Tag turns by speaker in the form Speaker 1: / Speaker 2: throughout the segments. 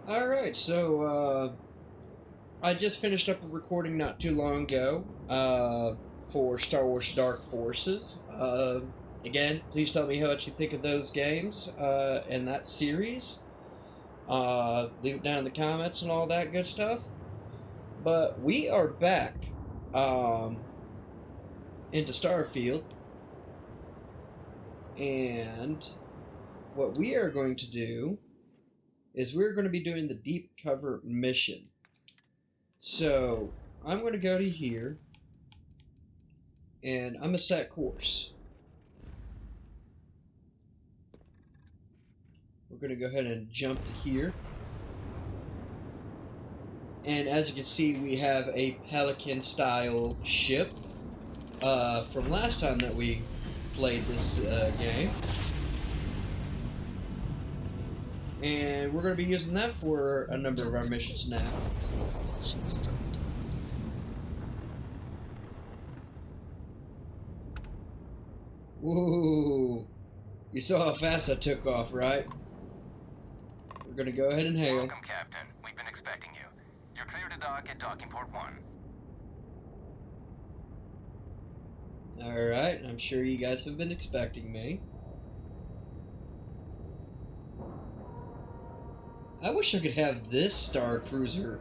Speaker 1: Alright, so, I just finished up a recording not too long ago, for Star Wars Dark Forces. Again, please tell me how much you think of those games, and that series. Leave it down in the comments and all that good stuff. But we are back, um, into Starfield, and what we are going to do is we're going to be doing the deep cover mission. So I'm going to go to here, and I'm going to set course. We're going to go ahead and jump to here. And as you can see, we have a Pelican-style ship from last time that we played this game. And we're going to be using that for a number of our missions now. Woo! You saw how fast I took off, right? We're going to go ahead and hail.
Speaker 2: Welcome, Captain. We've been expecting you. You're clear to dock at docking port 1.
Speaker 1: Alright, I'm sure you guys have been expecting me. I wish I could have this Star Cruiser.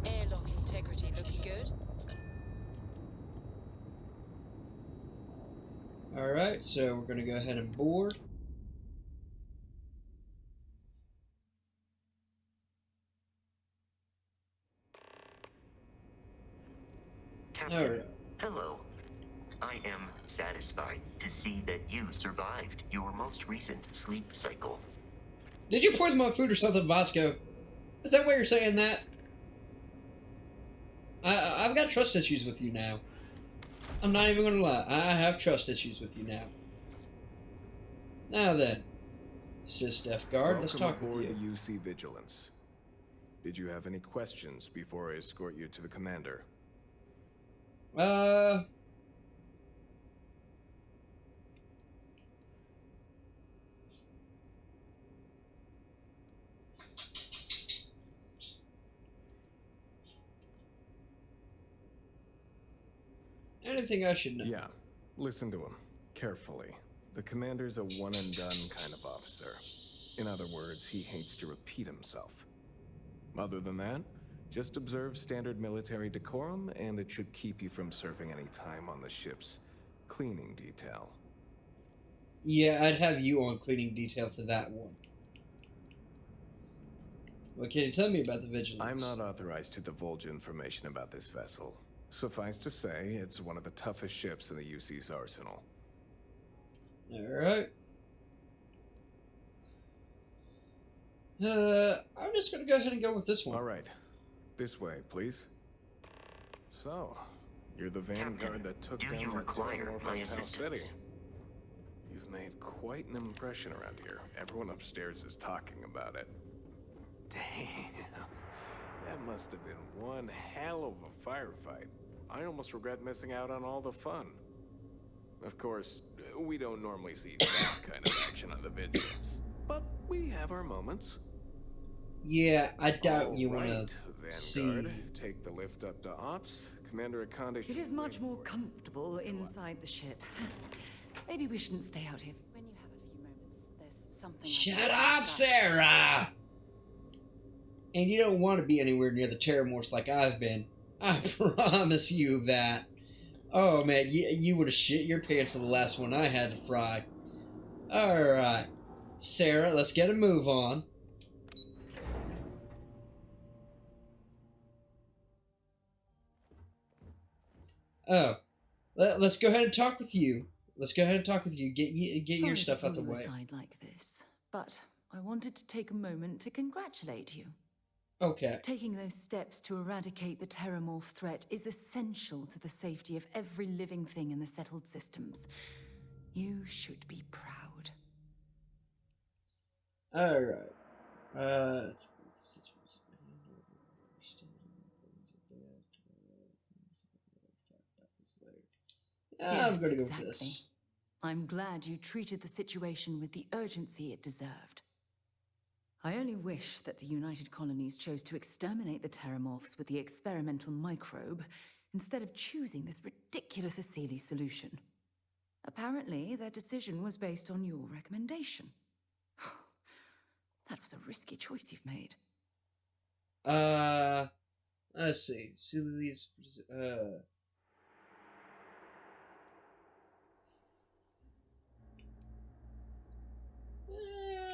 Speaker 3: Airlock integrity looks good.
Speaker 1: Alright, so we're going to go ahead and board.
Speaker 4: Captain,
Speaker 1: Alright.
Speaker 4: hello. I am satisfied to see that you survived your most recent sleep cycle.
Speaker 1: Did you poison my food or something, Vasco? Is that why you're saying that? I've got trust issues with you now. I'm not even going to lie. I have trust issues with you now. Now then, Sis Death Guard, let's talk with you.
Speaker 5: The UC Vigilance. Did you have any questions before I escort you to the commander?
Speaker 1: Anything I should know?
Speaker 5: Yeah. Listen to him carefully. The commander's a one-and-done kind of officer. In other words, he hates to repeat himself. Other than that, just observe standard military decorum, and it should keep you from serving any time on the ship's cleaning detail.
Speaker 1: Yeah, I'd have you on cleaning detail for that one. What can you tell me about the Vigilance?
Speaker 5: I'm not authorized to divulge information about this vessel. Suffice to say, it's one of the toughest ships in the UC's arsenal.
Speaker 1: Alright. I'm just gonna go ahead and go with this one.
Speaker 5: Alright. This way, please. So, you're the vanguard that took down that terror from Tau City. You've made quite an impression around here. Everyone upstairs is talking about it. Damn. That must have been one hell of a firefight. I almost regret missing out on all the fun. Of course, we don't normally see that kind of action on the Vigilance, but we have our moments.
Speaker 1: Yeah, I doubt you want
Speaker 5: Vanguard,
Speaker 1: to see.
Speaker 5: take the lift up to Ops. Commander Akonde.
Speaker 6: It is much more comfortable inside the ship. Maybe we shouldn't stay out here.
Speaker 3: When you have a few moments, there's something.
Speaker 1: Shut up, Sarah! And you don't want to be anywhere near the Terramorphs like I've been. I promise you that. Oh man, you would have shit your pants on the last one I had to fry. Alright. Sarah, let's get a move on. Oh. Let's go ahead and talk with you. Let's go ahead and talk with you. Get your stuff out the way.
Speaker 6: Sorry to pull you aside like this, but I wanted to take a moment to congratulate you.
Speaker 1: Okay.
Speaker 6: Taking those steps to eradicate the Terramorph threat is essential to the safety of every living thing in the settled systems. You should be proud.
Speaker 1: Alright. I'm gonna go with this.
Speaker 6: I'm glad you treated the situation with the urgency it deserved. I only wish that the United Colonies chose to exterminate the Terramorphs with the experimental microbe instead of choosing this ridiculous Asili solution. Apparently, their decision was based on your recommendation. That was a risky choice you've made.
Speaker 1: Let's see. See these.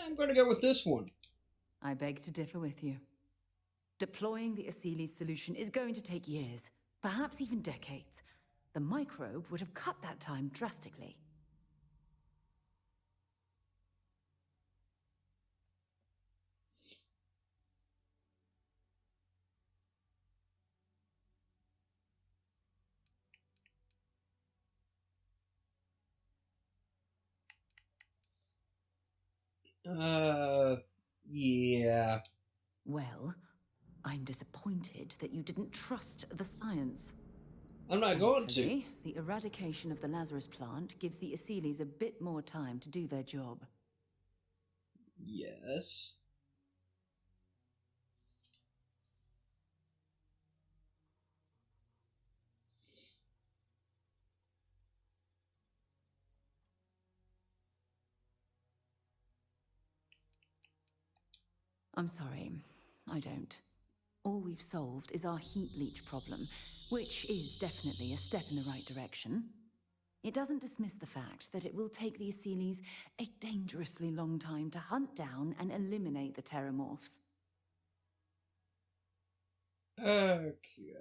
Speaker 1: I'm going to go with this one.
Speaker 6: I beg to differ with you. Deploying the Asili solution is going to take years, perhaps even decades. The microbe would have cut that time drastically.
Speaker 1: Yeah.
Speaker 6: Well, I'm disappointed that you didn't trust the science.
Speaker 1: I'm not going to.
Speaker 6: Thankfully, the eradication of the Lazarus plant gives the Asilis a bit more time to do their job.
Speaker 1: Yes.
Speaker 6: I'm sorry, I don't. All we've solved is our heat leach problem, which is definitely a step in the right direction. It doesn't dismiss the fact that it will take the Asilis a dangerously long time to hunt down and eliminate the Terramorphs.
Speaker 1: Okay.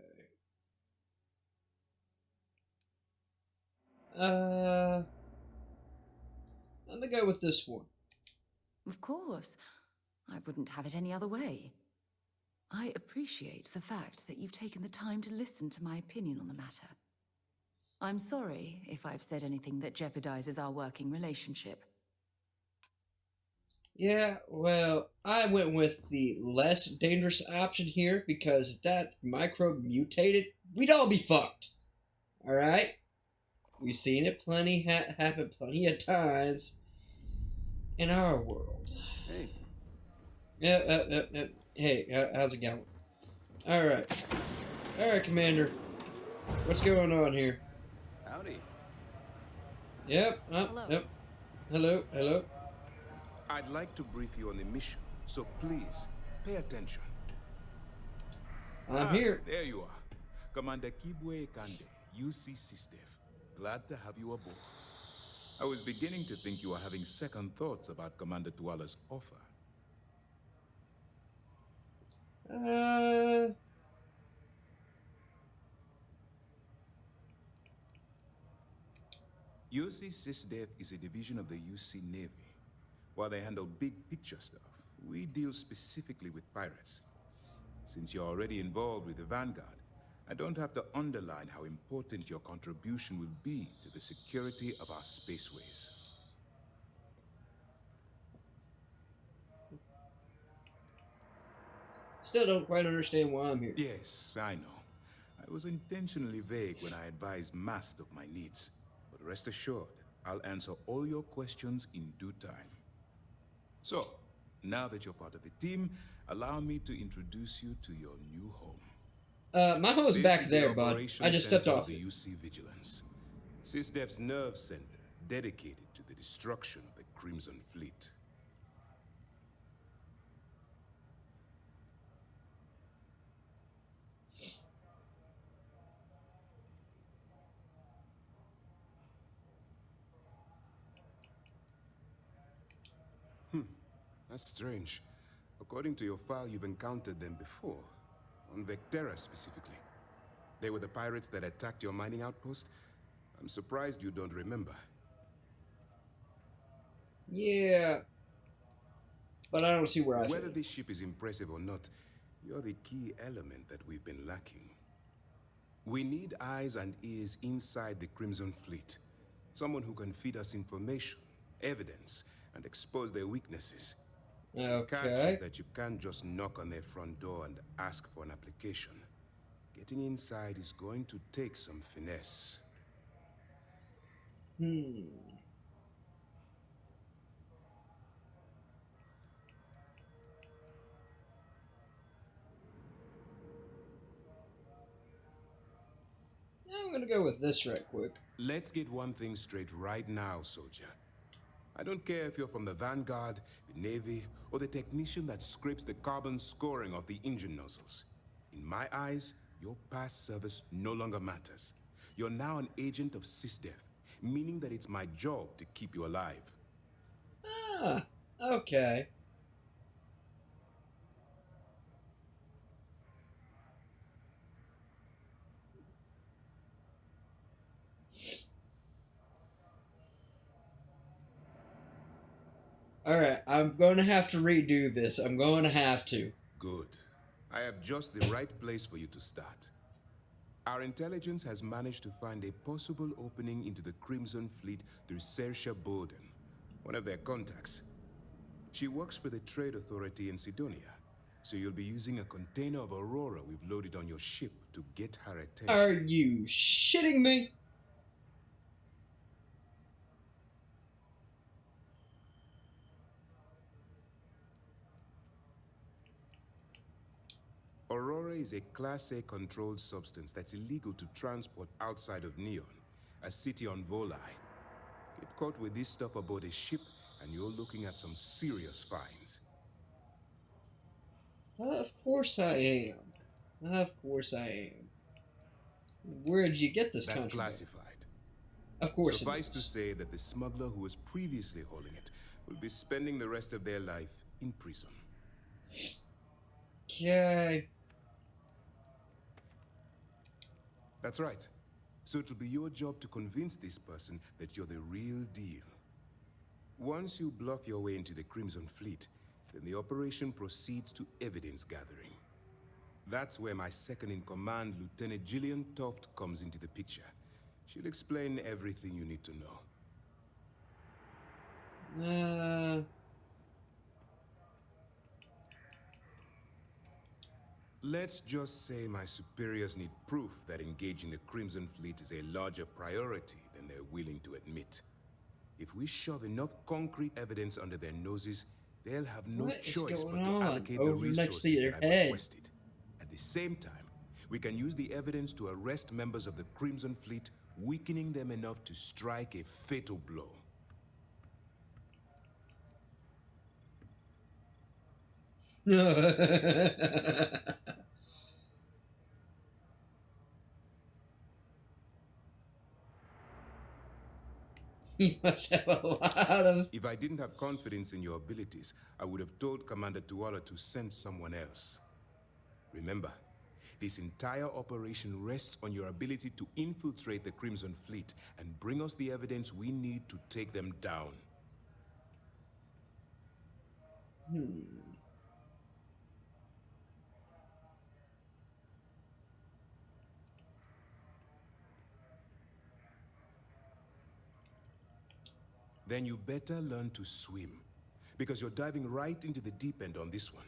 Speaker 1: Let me go with this one.
Speaker 6: Of course. I wouldn't have it any other way. I appreciate the fact that you've taken the time to listen to my opinion on the matter. I'm sorry if I've said anything that jeopardizes our working relationship.
Speaker 1: Yeah, well, I went with the less dangerous option here because if that microbe mutated, we'd all be fucked. Alright? We've seen it happen plenty of times in our world.
Speaker 5: Hey.
Speaker 1: Hey, how's it going? Alright. Alright, Commander. What's going on here?
Speaker 5: Howdy.
Speaker 1: Yep,
Speaker 6: Hello.
Speaker 1: yep. Hello.
Speaker 7: I'd like to brief you on the mission, so please, pay attention.
Speaker 1: I'm here.
Speaker 7: There you are. Commander Kibwe Kande, UC SysDev. Glad to have you aboard. I was beginning to think you were having second thoughts about Commander Tuala's offer. UC SysDev is a division of the UC Navy. While they handle big picture stuff, we deal specifically with pirates. Since you're already involved with the Vanguard, I don't have to underline how important your contribution will be to the security of our spaceways.
Speaker 1: Still don't quite understand why I'm here.
Speaker 7: Yes, I know. I was intentionally vague when I advised Mast of my needs. But rest assured, I'll answer all your questions in due time. So, now that you're part of the team, allow me to introduce you to your new home.
Speaker 1: My home's
Speaker 7: This
Speaker 1: back
Speaker 7: is
Speaker 1: there,
Speaker 7: the
Speaker 1: bud.
Speaker 7: operations
Speaker 1: I just stepped
Speaker 7: center
Speaker 1: off
Speaker 7: of the
Speaker 1: it.
Speaker 7: UC Vigilance. SysDev's nerve center, dedicated to the destruction of the Crimson Fleet. That's strange. According to your file, you've encountered them before. On Vectera specifically. They were the pirates that attacked your mining outpost? I'm surprised you don't remember.
Speaker 1: Yeah. But I don't see where I
Speaker 7: Whether
Speaker 1: should.
Speaker 7: this ship is impressive or not, you're the key element that we've been lacking. We need eyes and ears inside the Crimson Fleet. Someone who can feed us information, evidence, and expose their weaknesses. The catch is
Speaker 1: Okay.
Speaker 7: that you can't just knock on their front door and ask for an application. Getting inside is going to take some finesse.
Speaker 1: I'm gonna go with this right quick.
Speaker 7: Let's get one thing straight right now, soldier. I don't care if you're from the Vanguard, the Navy, or the technician that scrapes the carbon scoring of the engine nozzles. In my eyes, your past service no longer matters. You're now an agent of SysDev, meaning that it's my job to keep you alive.
Speaker 1: Ah, okay. Alright, I'm going to have to redo this. I'm going to have to.
Speaker 7: Good. I have just the right place for you to start. Our intelligence has managed to find a possible opening into the Crimson Fleet through Saoirse Bowden, one of their contacts. She works for the Trade Authority in Sidonia, so you'll be using a container of Aurora we've loaded on your ship to get her attention.
Speaker 1: Are you shitting me?
Speaker 7: Aurora is a Class A controlled substance that's illegal to transport outside of Neon, a city on Volai. Get caught with this stuff aboard a ship, and you're looking at some serious fines.
Speaker 1: Of course I am. Of course I am. Where did you get this
Speaker 7: That's
Speaker 1: contraband?
Speaker 7: classified.
Speaker 1: Of course
Speaker 7: Suffice
Speaker 1: it
Speaker 7: to
Speaker 1: is.
Speaker 7: say that the smuggler who was previously holding it will be spending the rest of their life in prison.
Speaker 1: Okay.
Speaker 7: That's right. So it'll be your job to convince this person that you're the real deal. Once you bluff your way into the Crimson Fleet, then the operation proceeds to evidence gathering. That's where my second-in-command, Lieutenant Gillian Toft, comes into the picture. She'll explain everything you need to know. Let's just say my superiors need proof that engaging the Crimson Fleet is a larger priority than they're willing to admit. If we shove enough concrete evidence under their noses, they'll have no
Speaker 1: What is
Speaker 7: choice but
Speaker 1: going
Speaker 7: to
Speaker 1: on
Speaker 7: allocate the
Speaker 1: over next to
Speaker 7: resources
Speaker 1: your
Speaker 7: that I've
Speaker 1: head?
Speaker 7: requested. At the same time, we can use the evidence to arrest members of the Crimson Fleet, weakening them enough to strike a fatal blow.
Speaker 1: You must have a lot of...
Speaker 7: If I didn't have confidence in your abilities, I would have told Commander Tuala to send someone else. Remember, this entire operation rests on your ability to infiltrate the Crimson Fleet and bring us the evidence we need to take them down. Then you better learn to swim, because you're diving right into the deep end on this one.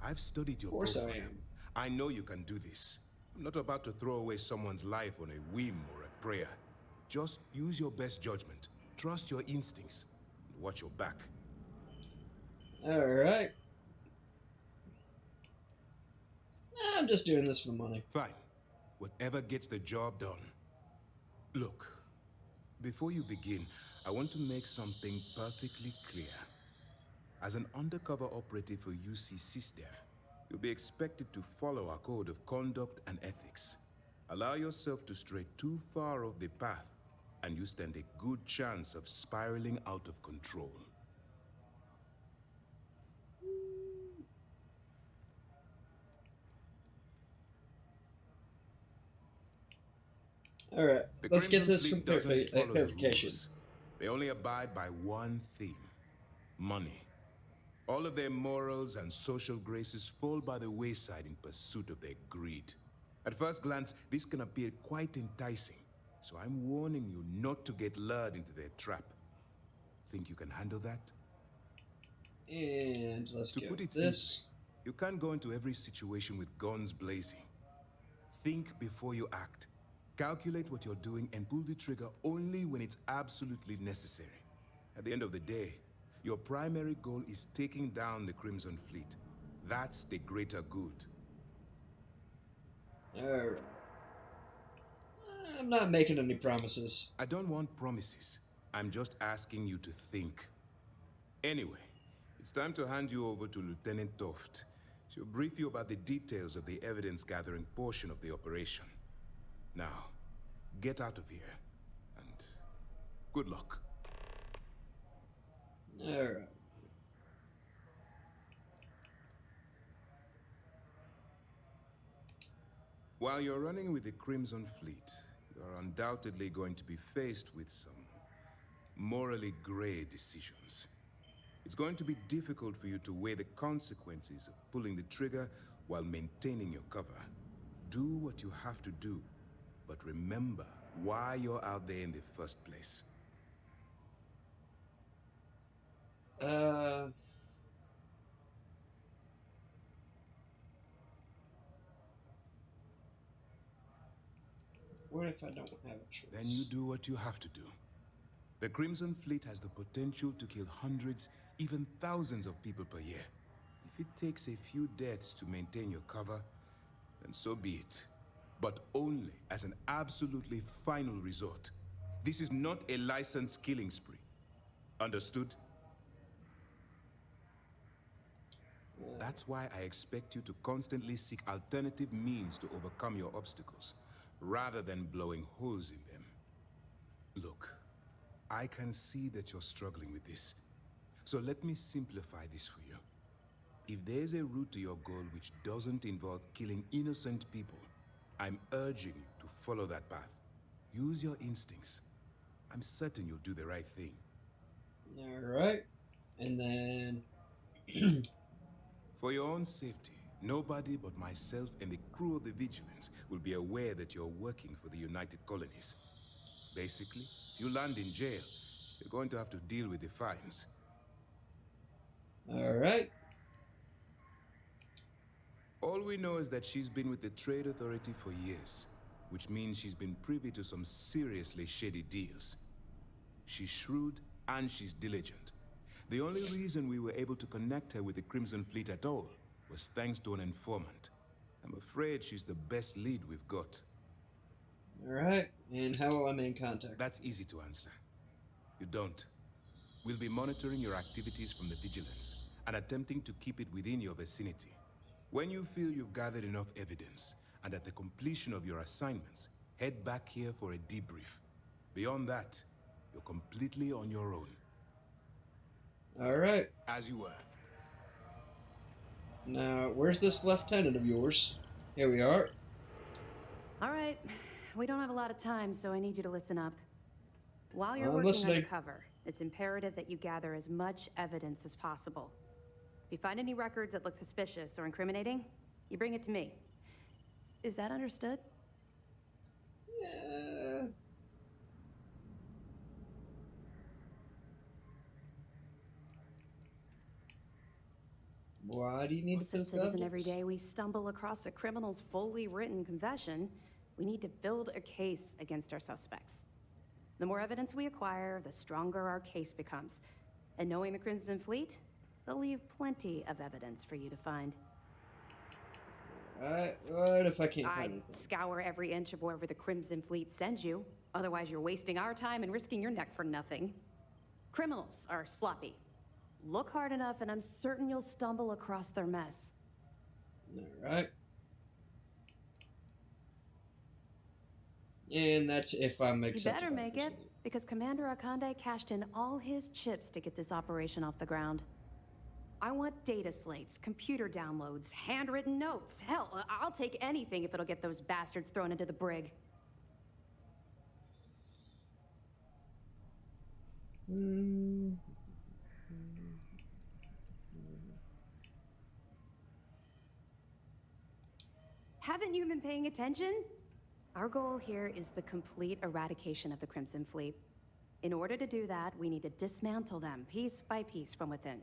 Speaker 7: I've studied your
Speaker 1: Of course
Speaker 7: profile.
Speaker 1: I am.
Speaker 7: I know you can do this. I'm not about to throw away someone's life on a whim or a prayer. Just use your best judgment. Trust your instincts. And watch your back.
Speaker 1: Alright. I'm just doing this for the money.
Speaker 7: Fine. Whatever gets the job done. Look, before you begin, I want to make something perfectly clear. As an undercover operative for UC SysDev, you'll be expected to follow our code of conduct and ethics. Allow yourself to stray too far off the path, and you stand a good chance of spiraling out of control.
Speaker 1: Alright,
Speaker 7: The
Speaker 1: let's get
Speaker 7: Crimson
Speaker 1: this
Speaker 7: Fleet
Speaker 1: from
Speaker 7: doesn't follow the
Speaker 1: clarification.
Speaker 7: rules. They only abide by one thing: money. All of their morals and social graces fall by the wayside in pursuit of their greed. At first glance, this can appear quite enticing, so I'm warning you not to get lured into their trap. Think you can handle that?
Speaker 1: And let's
Speaker 7: To
Speaker 1: go
Speaker 7: put
Speaker 1: with
Speaker 7: it simply,
Speaker 1: this.
Speaker 7: you can't go into every situation with guns blazing. Think before you act. Calculate what you're doing and pull the trigger only when it's absolutely necessary. At the end of the day, your primary goal is taking down the Crimson Fleet. That's the greater good.
Speaker 1: Alright. I'm not making any promises.
Speaker 7: I don't want promises. I'm just asking you to think. Anyway, it's time to hand you over to Lieutenant Toft. She'll brief you about the details of the evidence-gathering portion of the operation. Now, get out of here, and good luck.
Speaker 1: Alright.
Speaker 7: While you're running with the Crimson Fleet, you're undoubtedly going to be faced with some morally gray decisions. It's going to be difficult for you to weigh the consequences of pulling the trigger while maintaining your cover. Do what you have to do, but remember why you're out there in the first place.
Speaker 1: What if I don't have a choice?
Speaker 7: Then you do what you have to do. The Crimson Fleet has the potential to kill hundreds, even thousands of people per year. If it takes a few deaths to maintain your cover, then so be it. But only as an absolutely final resort. This is not a licensed killing spree. Understood? That's why I expect you to constantly seek alternative means to overcome your obstacles, rather than blowing holes in them. Look, I can see that you're struggling with this. So let me simplify this for you. If there's a route to your goal which doesn't involve killing innocent people, I'm urging you to follow that path. Use your instincts. I'm certain you'll do the right thing.
Speaker 1: Alright. And then...
Speaker 7: For your own safety, nobody but myself and the crew of the Vigilance will be aware that you're working for the United Colonies. Basically, if you land in jail, you're going to have to deal with the fines.
Speaker 1: Alright.
Speaker 7: All we know is that she's been with the Trade Authority for years, which means she's been privy to some seriously shady deals. She's shrewd and she's diligent. The only reason we were able to connect her with the Crimson Fleet at all was thanks to an informant. I'm afraid she's the best lead we've got.
Speaker 1: Alright. And how will I maintain contact?
Speaker 7: That's easy to answer. You don't. We'll be monitoring your activities from the Vigilance and attempting to keep it within your vicinity. When you feel you've gathered enough evidence, and at the completion of your assignments, head back here for a debrief. Beyond that, you're completely on your own.
Speaker 1: Alright.
Speaker 7: As you were.
Speaker 1: Now, where's this lieutenant of yours? Here we are.
Speaker 8: All right. We don't have a lot of time, so I need you to listen up. While you're
Speaker 1: I'm
Speaker 8: working
Speaker 1: listening.
Speaker 8: undercover, it's imperative that you gather as much evidence as possible. If you find any records that look suspicious or incriminating, you bring it to me. Is that understood?
Speaker 1: Yeah. Why do you need
Speaker 8: Well,
Speaker 1: to
Speaker 8: since
Speaker 1: put
Speaker 8: it isn't
Speaker 1: evidence?
Speaker 8: every day we stumble across a criminal's fully written confession, we need to build a case against our suspects. The more evidence we acquire, the stronger our case becomes. And knowing the Crimson Fleet, they'll leave plenty of evidence for you to find.
Speaker 1: Alright, what if I can't find
Speaker 8: I'd
Speaker 1: anything?
Speaker 8: scour every inch of wherever the Crimson Fleet sends you. Otherwise, you're wasting our time and risking your neck for nothing. Criminals are sloppy. Look hard enough, and I'm certain you'll stumble across their mess.
Speaker 1: Alright. And that's if I'm
Speaker 8: You
Speaker 1: accepted.
Speaker 8: better
Speaker 1: by
Speaker 8: make
Speaker 1: this
Speaker 8: it,
Speaker 1: one.
Speaker 8: because Commander Akande cashed in all his chips to get this operation off the ground. I want data slates, computer downloads, handwritten notes. Hell, I'll take anything if it'll get those bastards thrown into the brig. Haven't you been paying attention? Our goal here is the complete eradication of the Crimson Fleet. In order to do that, we need to dismantle them piece by piece from within.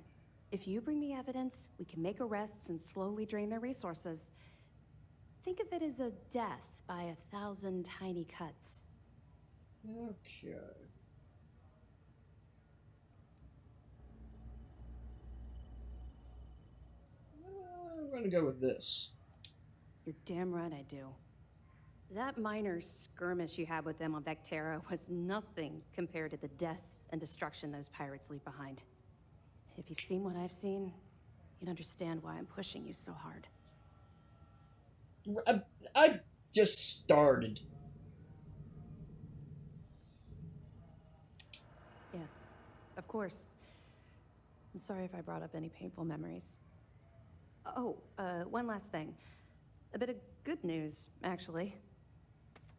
Speaker 8: If you bring me evidence, we can make arrests and slowly drain their resources. Think of it as a death by 1,000 tiny cuts.
Speaker 1: Okay. I'm gonna go with this.
Speaker 8: You're damn right I do. That minor skirmish you had with them on Vectera was nothing compared to the death and destruction those pirates leave behind. If you've seen what I've seen, you'd understand why I'm pushing you so hard.
Speaker 1: I just started.
Speaker 8: Yes, of course. I'm sorry if I brought up any painful memories. Oh, one last thing. A bit of good news, actually.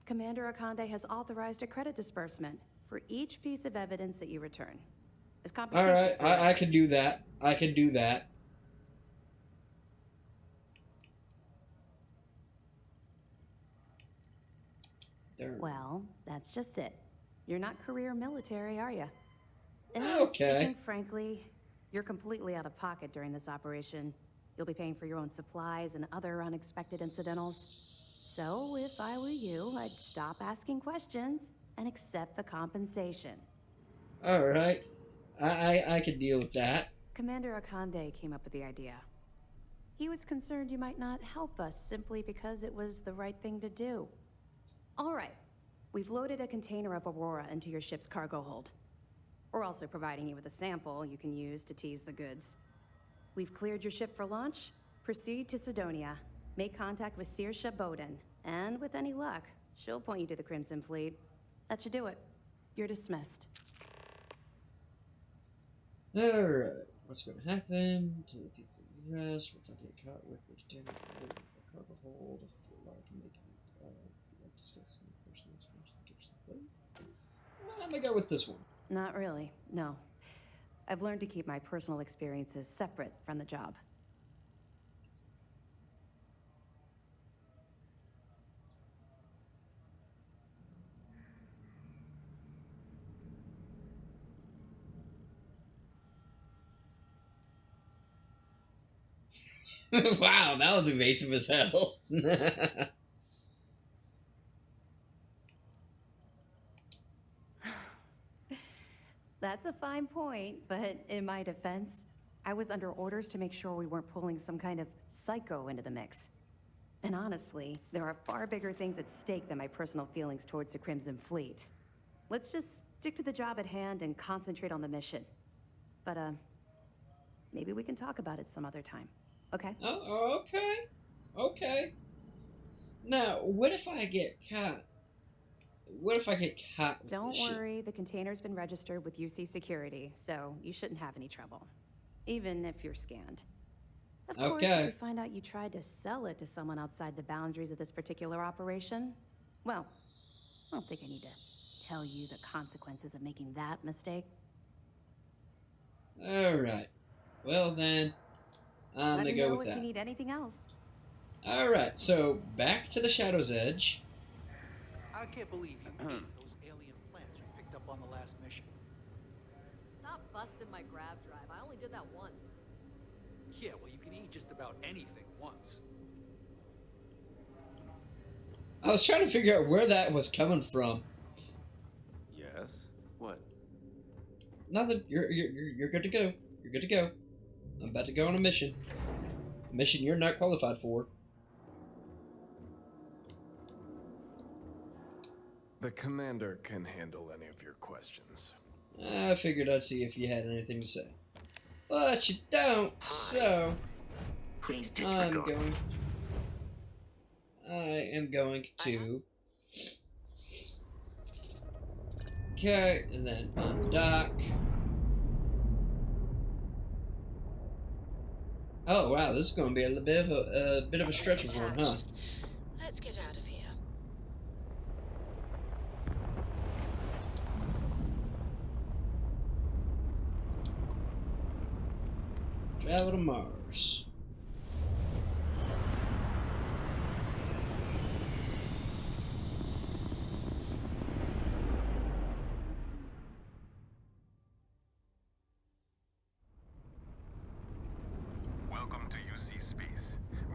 Speaker 8: Commander Akande has authorized a credit disbursement for each piece of evidence that you return. As compensation.
Speaker 1: Alright, I can do that. I can do that.
Speaker 8: Well, that's just it. You're not career military, are you?
Speaker 1: Okay.
Speaker 8: Speaking frankly, you're completely out of pocket during this operation. You'll be paying for your own supplies and other unexpected incidentals. So, if I were you, I'd stop asking questions and accept the compensation.
Speaker 1: Alright. I can deal with that.
Speaker 8: Commander Akande came up with the idea. He was concerned you might not help us simply because it was the right thing to do. All right. We've loaded a container of Aurora into your ship's cargo hold. We're also providing you with a sample you can use to tease the goods. We've cleared your ship for launch. Proceed to Sidonia. Make contact with Saoirse Bowden. And with any luck, she'll point you to the Crimson Fleet. That should do it. You're dismissed.
Speaker 1: Alright. What's going to happen to the people in the rest? We're going to get caught with the container of the cargo hold. If we're allowed to make it, discussing personal experience with the Gibson Fleet. I'm going to go with this one.
Speaker 8: Not really, no. I've learned to keep my personal experiences separate from the job.
Speaker 1: Wow, that was evasive as hell.
Speaker 8: That's a fine point, but in my defense, I was under orders to make sure we weren't pulling some kind of psycho into the mix. And honestly, there are far bigger things at stake than my personal feelings towards the Crimson Fleet. Let's just stick to the job at hand and concentrate on the mission. But, maybe we can talk about it some other time, okay?
Speaker 1: Oh, okay. Okay. Now, what if I get caught? What if I get caught with
Speaker 8: Don't
Speaker 1: this shit?
Speaker 8: worry, the container's been registered with UC Security, so you shouldn't have any trouble. Even if you're scanned. Of course, if we find out you tried to sell it to someone outside the boundaries of this particular operation, well, I don't think I need to tell you the consequences of making that mistake.
Speaker 1: Alright. Well then, I'm
Speaker 8: Let
Speaker 1: gonna
Speaker 8: me
Speaker 1: go
Speaker 8: know
Speaker 1: with
Speaker 8: if you
Speaker 1: that.
Speaker 8: need anything else.
Speaker 1: Alright, so back to the Shadow's Edge.
Speaker 9: I can't believe you ate those alien plants we picked up on the last mission.
Speaker 10: Stop busting my grab drive. I only did that once.
Speaker 9: Yeah, well, you can eat just about anything once.
Speaker 1: I was trying to figure out where that was coming from.
Speaker 5: Yes? What?
Speaker 1: Nothing. You're good to go. You're good to go. I'm about to go on a mission. A mission you're not qualified for.
Speaker 5: The commander can handle any of your questions.
Speaker 1: I figured I'd see if you had anything to say. But you don't, so
Speaker 4: Please
Speaker 1: I
Speaker 4: disregard.
Speaker 1: am going to okay, and then undock. Oh wow, this is going to be a bit of a stretch of one, huh?
Speaker 3: Let's get out of here.
Speaker 1: Travel to Mars.
Speaker 2: Welcome to UC Space.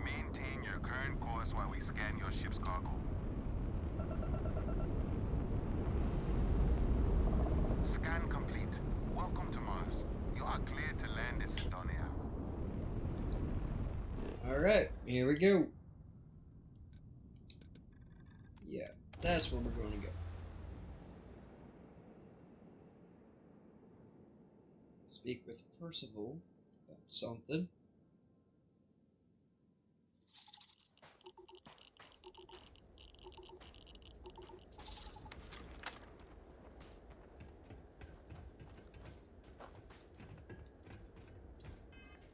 Speaker 2: Maintain your current course while we scan your ship's cargo. Scan complete. Welcome to Mars. You are cleared to land in Sidonia.
Speaker 1: Alright, here we go. That's where we're going to go. Speak with Percival about something.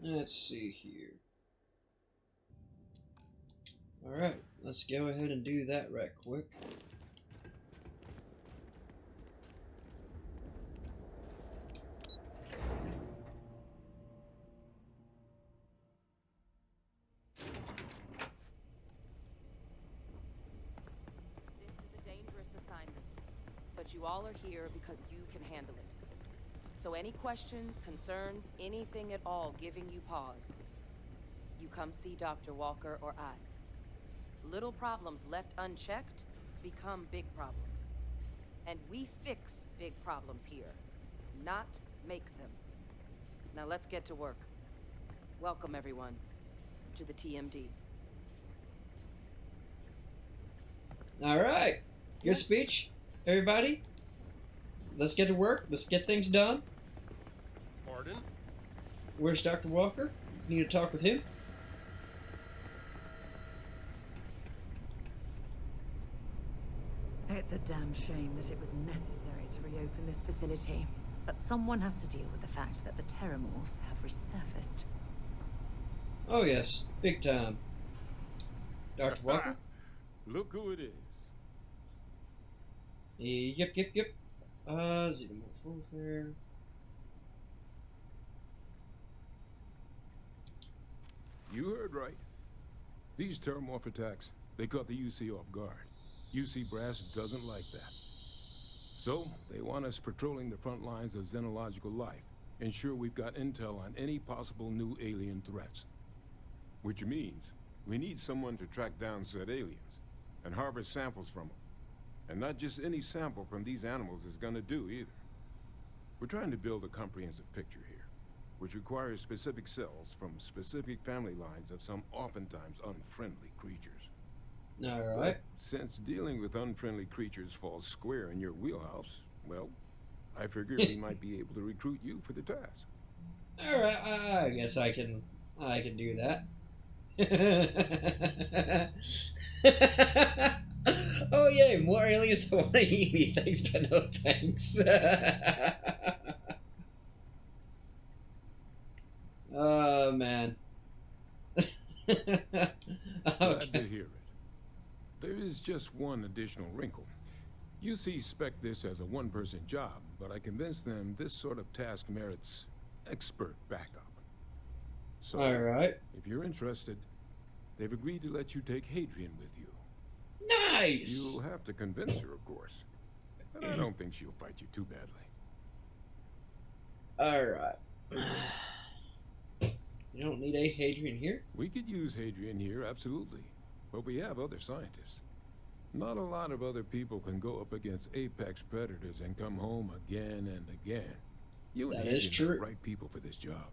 Speaker 1: Let's see here. Alright, let's go ahead and do that right quick.
Speaker 11: This is a dangerous assignment, but you all are here because you can handle it. So any questions, concerns, anything at all giving you pause, you come see Dr. Walker or I. Little problems left unchecked become big problems. And we fix big problems here, not make them. Now let's get to work. Welcome, everyone, to the TMD.
Speaker 1: Alright, good speech, everybody. Let's get to work. Let's get things done.
Speaker 5: Pardon?
Speaker 1: Where's Dr. Walker? Need to talk with him.
Speaker 6: It's a damn shame that it was necessary to reopen this facility. But someone has to deal with the fact that the Terramorphs have resurfaced.
Speaker 1: Oh yes, big time. Dr. Walker?
Speaker 5: Look who it is.
Speaker 1: Yep. Xenomorph warfare.
Speaker 12: You heard right. These Terramorph attacks, they caught the UC off guard. UC Brass doesn't like that. So, they want us patrolling the front lines of xenological life, ensure we've got intel on any possible new alien threats.
Speaker 7: Which means we need someone to track down said aliens and harvest samples from them. And not just any sample from these animals is gonna do either. We're trying to build a comprehensive picture here, which requires specific cells from specific family lines of some oftentimes unfriendly creatures.
Speaker 1: Alright.
Speaker 7: But since dealing with unfriendly creatures falls square in your wheelhouse, well, I figured we might be able to recruit you for the task.
Speaker 1: Alright, I guess I can do that. Oh yay, more aliens that want to eat me. Thanks, but no thanks. Oh man.
Speaker 12: Glad to hear it. There is just one additional wrinkle. UC spec this as a one-person job, but I convinced them this sort of task merits expert backup. So,
Speaker 1: alright.
Speaker 12: if you're interested, they've agreed to let you take Hadrian with you.
Speaker 1: Nice!
Speaker 12: You'll have to convince her, of course. But I don't think she'll fight you too badly.
Speaker 1: Alright. You don't need a Hadrian here?
Speaker 12: We could use Hadrian here, absolutely. But we have other scientists. Not a lot of other people can go up against apex predators and come home again and again. You and
Speaker 1: That is
Speaker 12: Hadrian are
Speaker 1: true.
Speaker 12: the right people for this job.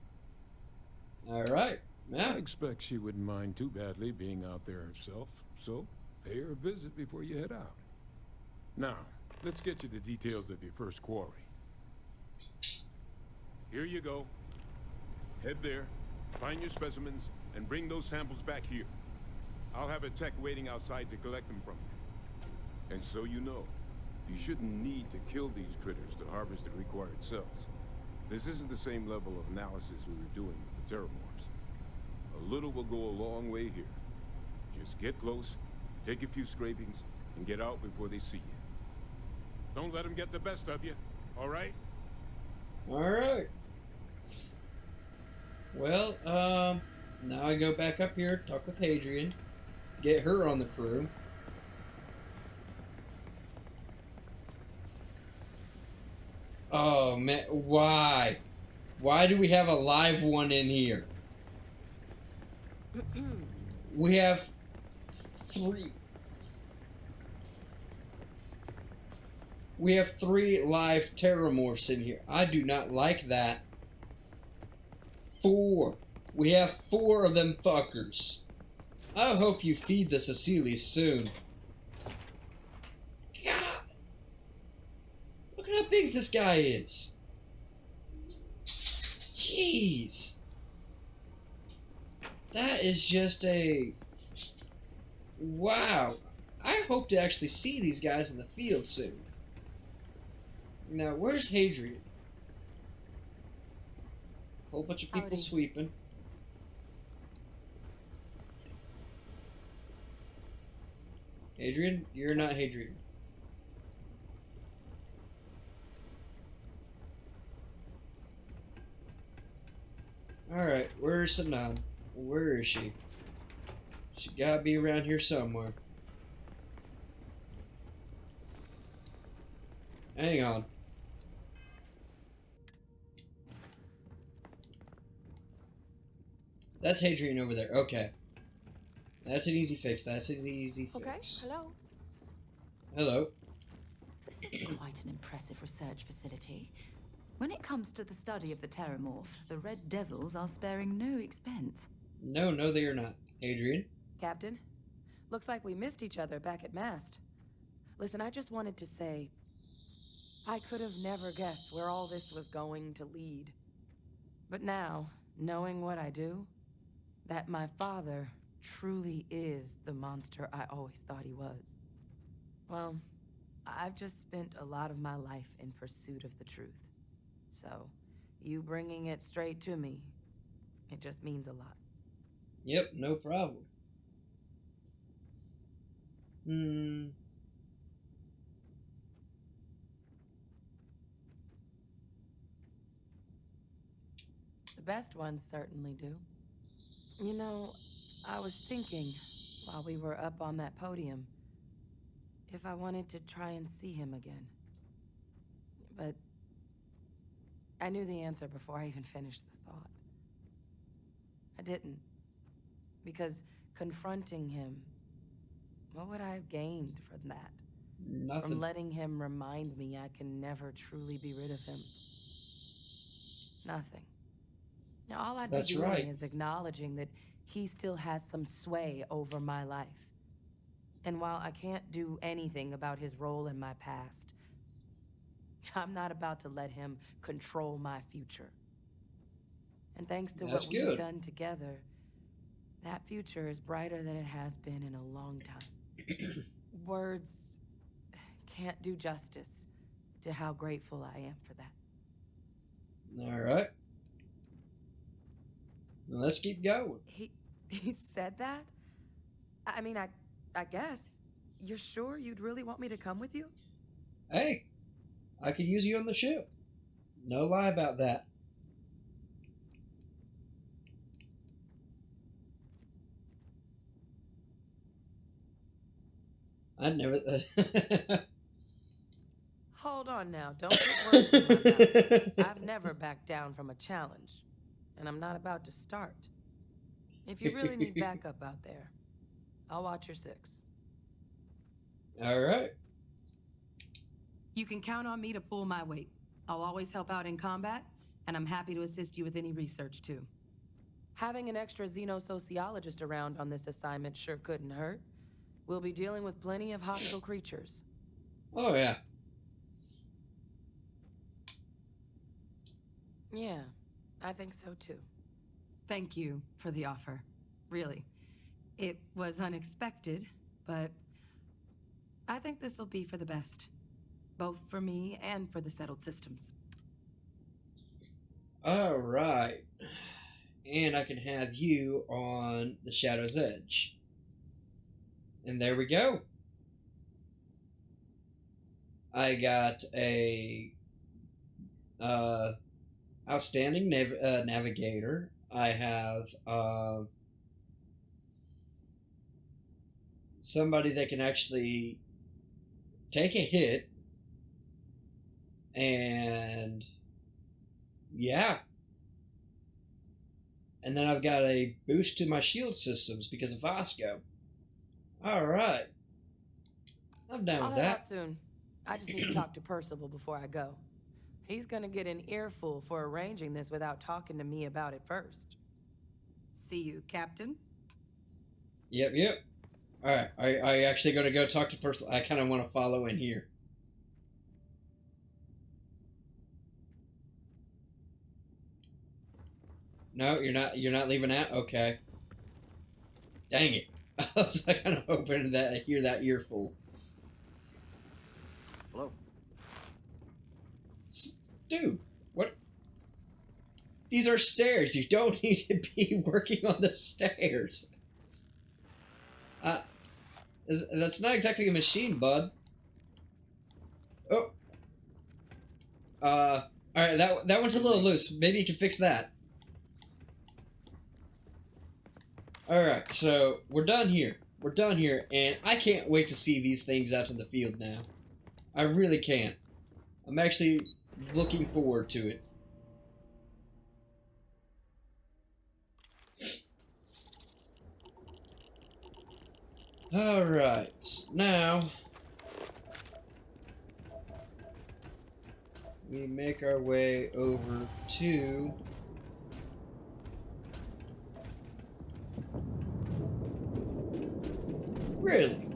Speaker 1: Alright.
Speaker 12: I
Speaker 1: Yeah.
Speaker 12: expect she wouldn't mind too badly being out there herself, so pay her a visit before you head out. Now, let's get you the details of your first quarry. Here you go. Head there, find your specimens, and bring those samples back here. I'll have a tech waiting outside to collect them from you. And so you know, you shouldn't need to kill these critters to harvest the required cells. This isn't the same level of analysis we were doing with the Terramorphs. A little will go a long way here. Just get close, take a few scrapings, and get out before they see you. Don't let them get the best of you, all right?
Speaker 1: Alright. Well, now I go back up here, talk with Hadrian, get her on the crew. Oh man, why? Why do we have a live one in here? We have three. We have 3 live Terramorphs in here. I do not like that. 4. We have 4 of them fuckers. I hope you feed the Cecilia soon. Look at how big this guy is. Jeez. That is just a... Wow. I hope to actually see these guys in the field soon. Now, where's Hadrian? Whole bunch of people sweeping. Hadrian? You're not Hadrian. Alright, where's Sanam? Where is she? She gotta be around here somewhere. Hang on. That's Hadrian over there. Okay. That's an easy fix. That's an easy fix.
Speaker 11: Okay, hello.
Speaker 1: Hello.
Speaker 6: This is quite an impressive research facility. When it comes to the study of the Terramorph, the Red Devils are sparing no expense.
Speaker 1: No, they are not. Hadrian?
Speaker 11: Captain, looks like we missed each other back at Mast. Listen, I just wanted to say, I could have never guessed where all this was going to lead. But now, knowing what I do, that my father truly is the monster I always thought he was. Well, I've just spent a lot of my life in pursuit of the truth. So, you bringing it straight to me, it just means a lot.
Speaker 1: Yep, no problem.
Speaker 11: The best ones certainly do. You know, I was thinking, while we were up on that podium, if I wanted to try and see him again. But I knew the answer before I even finished the thought. I didn't. Because confronting him, what would I have gained from that?
Speaker 1: Nothing.
Speaker 11: From letting him remind me I can never truly be rid of him. Nothing. Now, all I'd be doing is acknowledging that he still has some sway over my life. And while I can't do anything about his role in my past, I'm not about to let him control my future. And thanks to what we've done together, that future is brighter than it has been in a long time. Words can't do justice to how grateful I am for that.
Speaker 1: All right. Well, let's keep going.
Speaker 11: He said that? I mean, I guess. You're sure you'd really want me to come with you?
Speaker 1: Hey, I could use you on the ship. No lie about that. I'd never...
Speaker 11: Hold on now. Don't put words in my mouth. I've never backed down from a challenge. And I'm not about to start. If you really need backup out there, I'll watch your six.
Speaker 1: All right.
Speaker 11: You can count on me to pull my weight. I'll always help out in combat, and I'm happy to assist you with any research, too. Having an extra xenosociologist around on this assignment sure couldn't hurt. We'll be dealing with plenty of hostile creatures.
Speaker 1: Oh, yeah.
Speaker 11: Yeah, I think so, too. Thank you for the offer. Really. It was unexpected, but I think this will be for the best. Both for me and for the settled systems.
Speaker 1: All right. And I can have you on the Shadow's Edge. And there we go. I got a outstanding navigator. I have somebody that can actually take a hit, and yeah. And then I've got a boost to my shield systems because of Vasco. Alright. I'm down with that.
Speaker 11: I'll head out soon. I just need to talk to Percival before I go. He's gonna get an earful for arranging this without talking to me about it first. See you, Captain.
Speaker 1: Yep. Alright, are you actually going to go talk to Percival? I kind of want to follow in here. No, you're not. You're not leaving out. Okay. Dang it! I was like, kind of hoping that I hear that earful.
Speaker 13: Hello.
Speaker 1: Dude, what? These are stairs. You don't need to be working on the stairs. That's not exactly a machine, bud. Oh. All right. That one's a little loose. Maybe you can fix that. All right. So we're done here. We're done here, and I can't wait to see these things out in the field now. I really can't. I'm actually looking forward to it. Alright, now we make our way over to really?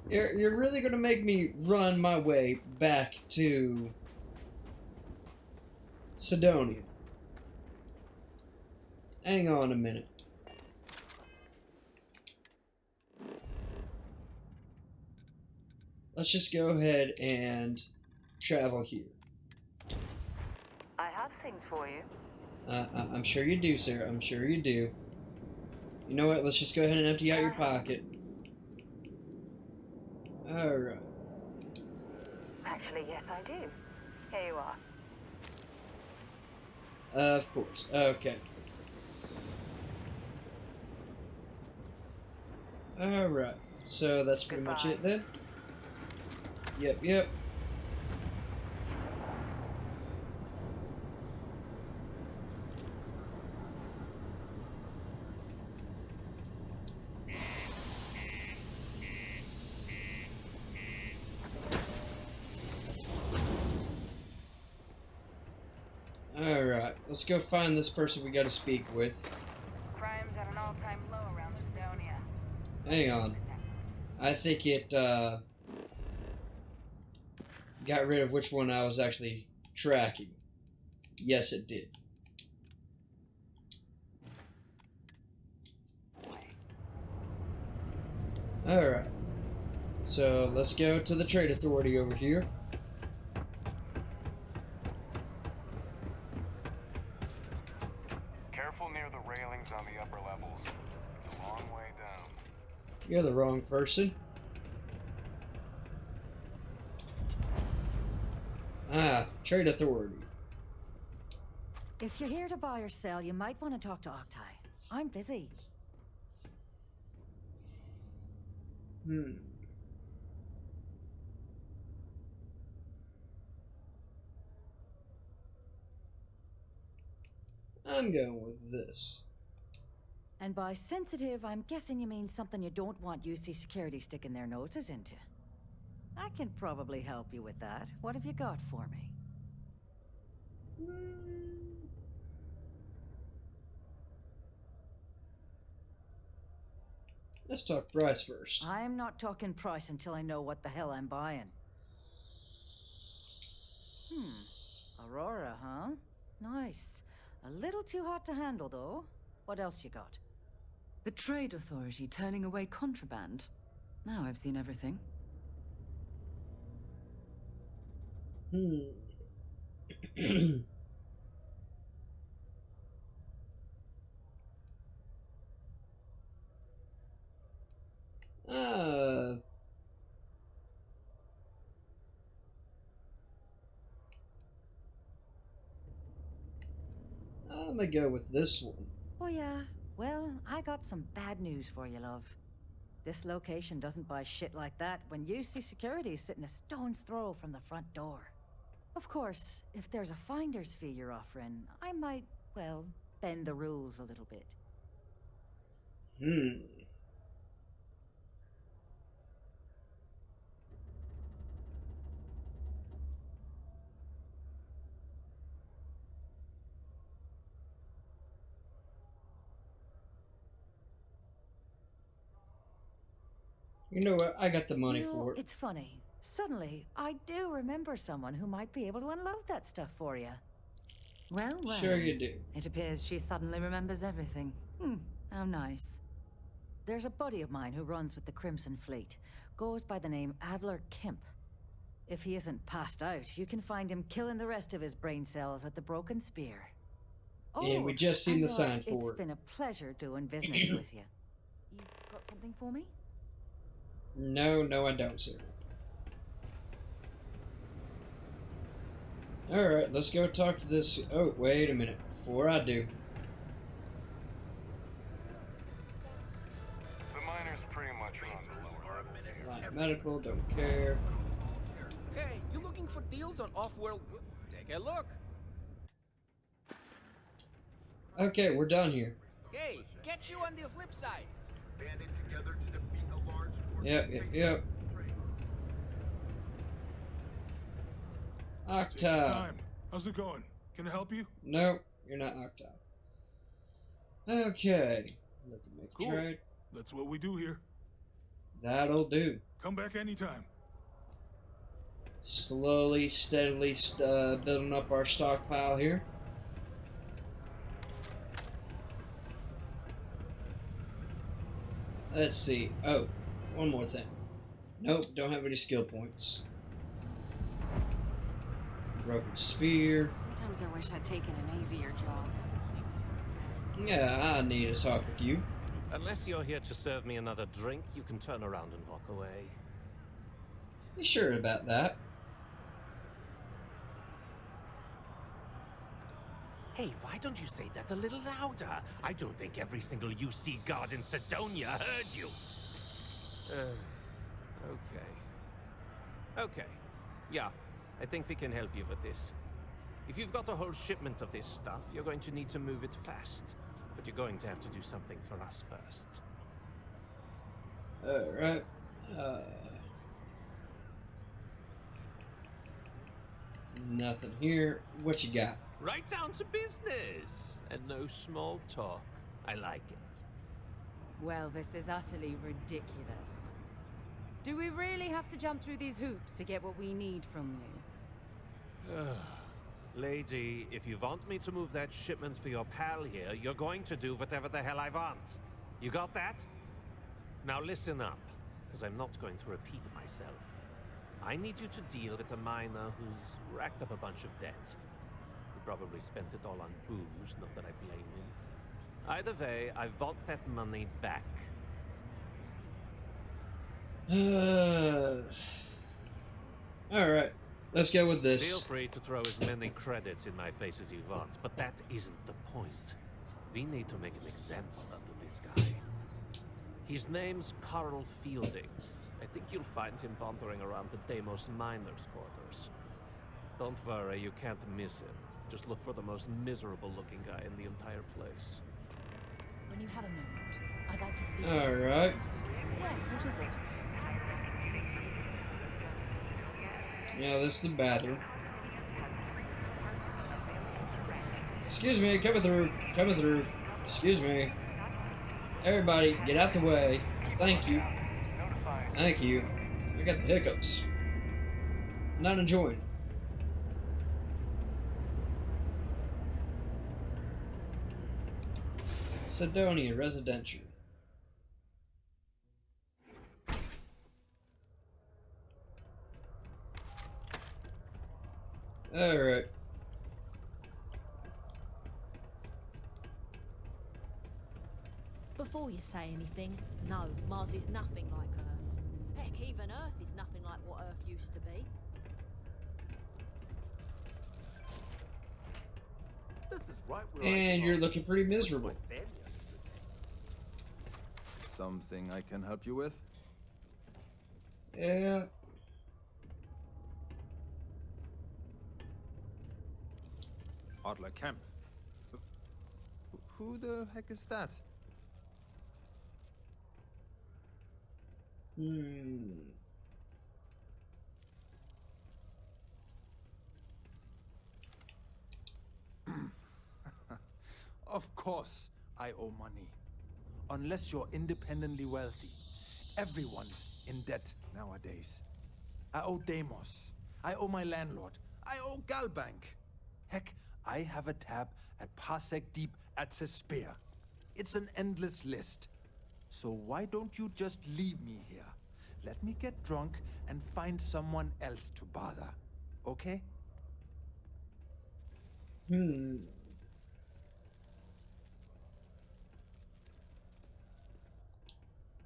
Speaker 1: You're really gonna make me run my way back to Sidonia. Hang on a minute. Let's just go ahead and travel here.
Speaker 6: I have things for you.
Speaker 1: I'm sure you do, sir. I'm sure you do. You know what? Let's just go ahead and empty out your pocket. Alright.
Speaker 6: Actually, yes, I do. Here you are.
Speaker 1: Of course. Okay. Alright. So that's pretty much it then? Yep. Alright, let's go find this person we gotta speak with.
Speaker 11: Crime's at an all-time low around Sidonia.
Speaker 1: Hang on. I think it, got rid of which one I was actually tracking. Yes, it did. Alright. So, let's go to the Trade Authority over here.
Speaker 5: Careful near the railings on the upper levels. It's a long way down.
Speaker 1: You're the wrong person. Ah, Trade Authority.
Speaker 14: If you're here to buy or sell, you might want to talk to Octai. I'm busy.
Speaker 1: I'm going with this.
Speaker 14: And by sensitive, I'm guessing you mean something you don't want UC Security sticking their noses into. I can probably help you with that. What have you got for me?
Speaker 1: Let's talk price first.
Speaker 14: I'm not talking price until I know what the hell I'm buying. Aurora, huh? Nice. A little too hot to handle, though. What else you got?
Speaker 6: The Trade Authority turning away contraband. Now I've seen everything.
Speaker 1: I'm gonna go with this one.
Speaker 14: Oh, yeah. Well, I got some bad news for you, love. This location doesn't buy shit like that when UC Security's sitting a stone's throw from the front door. Of course, if there's a finder's fee you're offering, I might, well, bend the rules a little bit.
Speaker 1: You know what? I got the money
Speaker 14: You know,
Speaker 1: for it.
Speaker 14: it's funny. Suddenly, I do remember someone who might be able to unload that stuff for you.
Speaker 6: Well, well.
Speaker 1: Sure you do.
Speaker 6: It appears she suddenly remembers everything. How nice.
Speaker 14: There's a buddy of mine who runs with the Crimson Fleet. Goes by the name Adler Kemp. If he isn't passed out, you can find him killing the rest of his brain cells at the Broken Spear.
Speaker 1: And we just seen the sign for
Speaker 14: It's
Speaker 1: it.
Speaker 14: been a pleasure doing business with you.
Speaker 6: You've got something for me?
Speaker 1: No, I don't, sir. Alright, let's go talk to this... Oh, wait a minute. Before I do.
Speaker 2: The miners pretty much run the lower levels here.
Speaker 1: Right, medical, don't care.
Speaker 13: Hey, you looking for deals on off-world goods? Take a look.
Speaker 1: Okay, we're done here.
Speaker 13: Hey, catch you on the flip side.
Speaker 2: Banding together to defeat a large
Speaker 1: Yep. Octa.
Speaker 12: How's it going? Can I help you?
Speaker 1: No, you're not Octa. Okay. Let me make a
Speaker 12: Cool.
Speaker 1: trade.
Speaker 12: That's what we do here.
Speaker 1: That'll do.
Speaker 12: Come back anytime.
Speaker 1: Slowly, steadily building up our stockpile here. Let's see. Oh, one more thing. Nope, don't have any skill points. Broken spear.
Speaker 8: Sometimes I wish I'd taken an easier job.
Speaker 1: Yeah, I need to talk with you.
Speaker 15: Unless you're here to serve me another drink, you can turn around and walk away.
Speaker 1: You sure about that?
Speaker 15: Hey, why don't you say that a little louder? I don't think every single UC guard in Sidonia heard you. Okay. Yeah, I think we can help you with this. If you've got a whole shipment of this stuff, you're going to need to move it fast. But you're going to have to do something for us first.
Speaker 1: Alright. Nothing here. What you got?
Speaker 15: Right down to business. And no small talk. I like it.
Speaker 10: Well, this is utterly ridiculous. Do we really have to jump through these hoops to get what we need from you?
Speaker 15: Lady, if you want me to move that shipment for your pal here, you're going to do whatever the hell I want. You got that? Now listen up, because I'm not going to repeat myself. I need you to deal with a miner who's racked up a bunch of debt. He probably spent it all on booze, not that I blame him. Either way, I want that money back.
Speaker 1: Alright, let's go with this.
Speaker 15: Feel free to throw as many credits in my face as you want, but that isn't the point. We need to make an example out of this guy. His name's Carl Fielding. I think you'll find him wandering around the Deimos miners' quarters. Don't worry, you can't miss him. Just look for the most miserable-looking guy in the entire place.
Speaker 6: When you have a moment, I'd like to speak to you.
Speaker 1: Alright.
Speaker 6: Yeah, what is it?
Speaker 1: Yeah, this is the bathroom. Excuse me, coming through. Excuse me. Everybody, get out the way. Thank you. Thank you. I got the hiccups. Not enjoying. Sidonia Residential. Alright.
Speaker 16: Before you say anything, no, Mars is nothing like Earth. Heck, even Earth is nothing like what Earth used to be.
Speaker 17: This is right where
Speaker 1: And you're looking pretty miserable.
Speaker 18: Something I can help you with?
Speaker 1: Yeah.
Speaker 18: Adler Kemp. Who the heck is that?
Speaker 17: Of course, I owe money. Unless you're independently wealthy.
Speaker 18: Everyone's in debt nowadays. I owe Deimos. I owe my landlord. I owe Galbank. Heck, I have a tab at Parsec Deep at Cespear. It's an endless list. So why don't you just leave me here? Let me get drunk and find someone else to bother. Okay?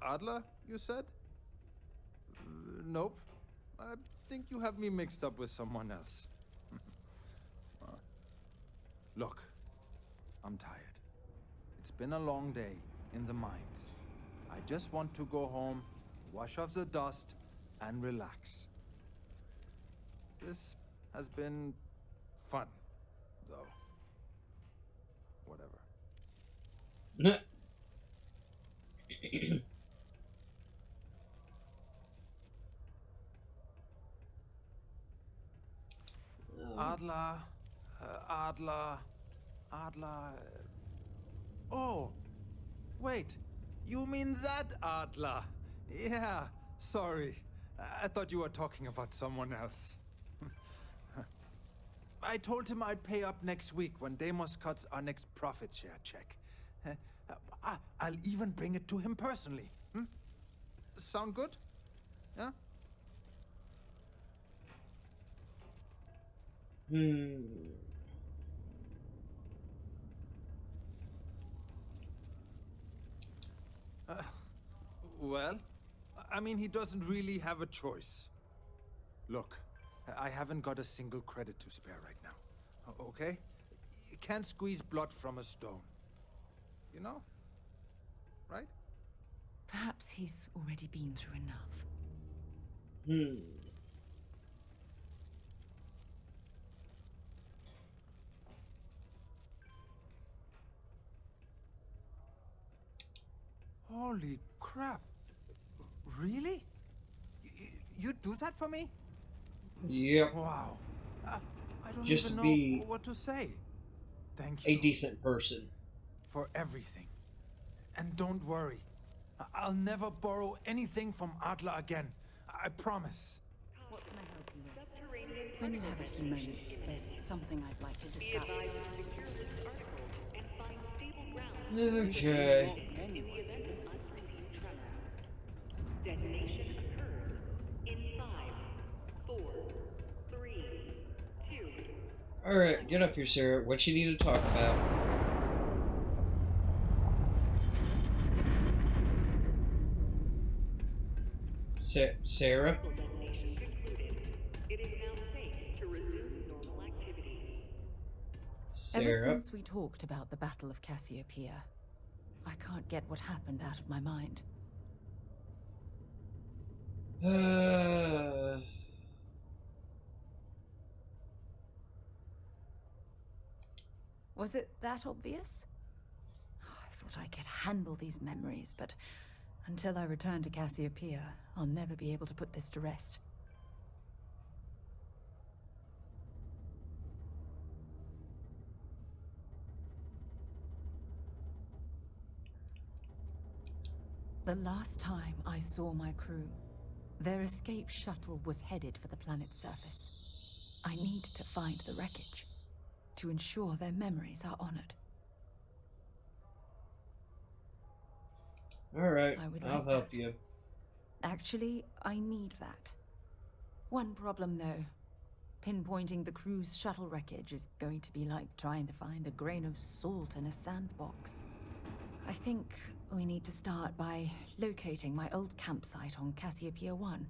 Speaker 18: Adler, you said? Nope. I think you have me mixed up with someone else. Look, I'm tired. It's been a long day in the mines. I just want to go home, wash off the dust, and relax. This has been fun, though. Whatever. Adler, Adler. Oh, wait. You mean that Adler? Yeah, sorry. I thought you were talking about someone else. I told him I'd pay up next week when Deimos cuts our next profit share check. I'll even bring it to him personally. Sound good? Yeah? Well, I mean, he doesn't really have a choice. Look, I haven't got a single credit to spare right now. Okay? You can't squeeze blood from a stone. You know? Right?
Speaker 6: Perhaps he's already been through enough.
Speaker 18: Holy crap. Really? You'd do that for me?
Speaker 1: Yep.
Speaker 18: Wow. I don't
Speaker 1: Just
Speaker 18: even
Speaker 1: be
Speaker 18: know what to say. Thank you.
Speaker 1: A decent person.
Speaker 18: For everything. And don't worry. I'll never borrow anything from Adler again. I promise.
Speaker 6: What can I help you with? When you have a few moments, there's something I'd like to discuss.
Speaker 1: Okay.
Speaker 19: Detonation occurs in 5, 4, 3, 2.
Speaker 1: Alright, get up here, Sarah. What you need to talk about? Sarah?
Speaker 19: It is now safe to resume normal activity.
Speaker 1: Sarah?
Speaker 6: Ever since we talked about the Battle of Cassiopeia, I can't get what happened out of my mind. Was it that obvious? I thought I could handle these memories, but until I return to Cassiopeia, I'll never be able to put this to rest. The last time I saw my crew, their escape shuttle was headed for the planet's surface. I need to find the wreckage to ensure their memories are honored.
Speaker 1: Alright, I'll help you.
Speaker 6: Actually, I need that. One problem, though. Pinpointing the crew's shuttle wreckage is going to be like trying to find a grain of salt in a sandbox. I think we need to start by locating my old campsite on Cassiopeia 1.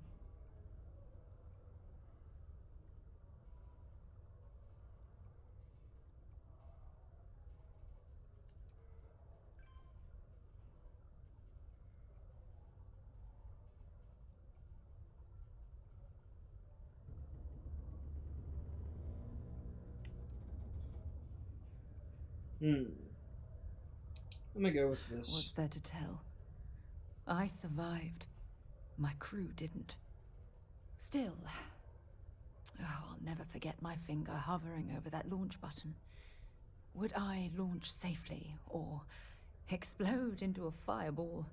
Speaker 1: Let me go with this.
Speaker 6: What's there to tell? I survived. My crew didn't. Still, I'll never forget my finger hovering over that launch button. Would I launch safely or explode into a fireball?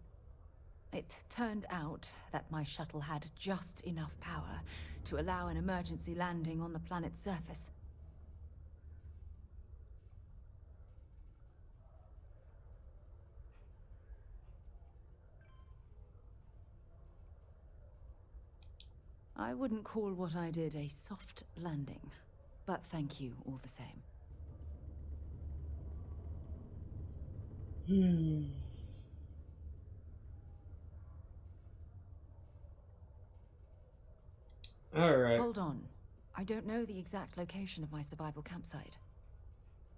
Speaker 6: It turned out that my shuttle had just enough power to allow an emergency landing on the planet's surface. I wouldn't call what I did a soft landing, but thank you all the same.
Speaker 1: Alright.
Speaker 6: Hold on. I don't know the exact location of my survival campsite.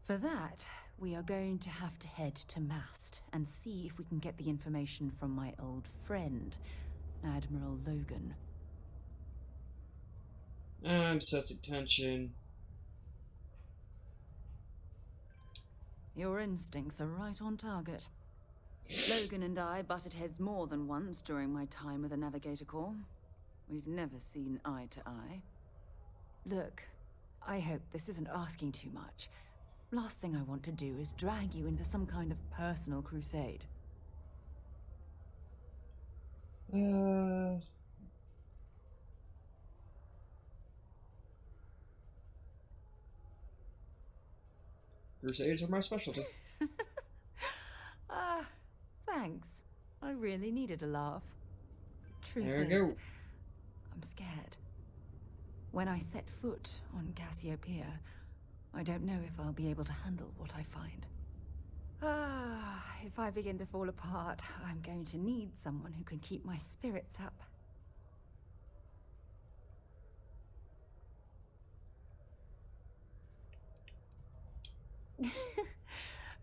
Speaker 6: For that, we are going to have to head to Mast and see if we can get the information from my old friend, Admiral Logan.
Speaker 1: I'm sensing tension.
Speaker 6: Your instincts are right on target. Logan and I butted heads more than once during my time with the Navigator Corps. We've never seen eye to eye. Look, I hope this isn't asking too much. Last thing I want to do is drag you into some kind of personal crusade.
Speaker 1: Crusades are my specialty.
Speaker 6: Thanks. I really needed a laugh. Truth
Speaker 1: There we
Speaker 6: is,
Speaker 1: go.
Speaker 6: I'm scared. When I set foot on Cassiopeia, I don't know if I'll be able to handle what I find. If I begin to fall apart, I'm going to need someone who can keep my spirits up.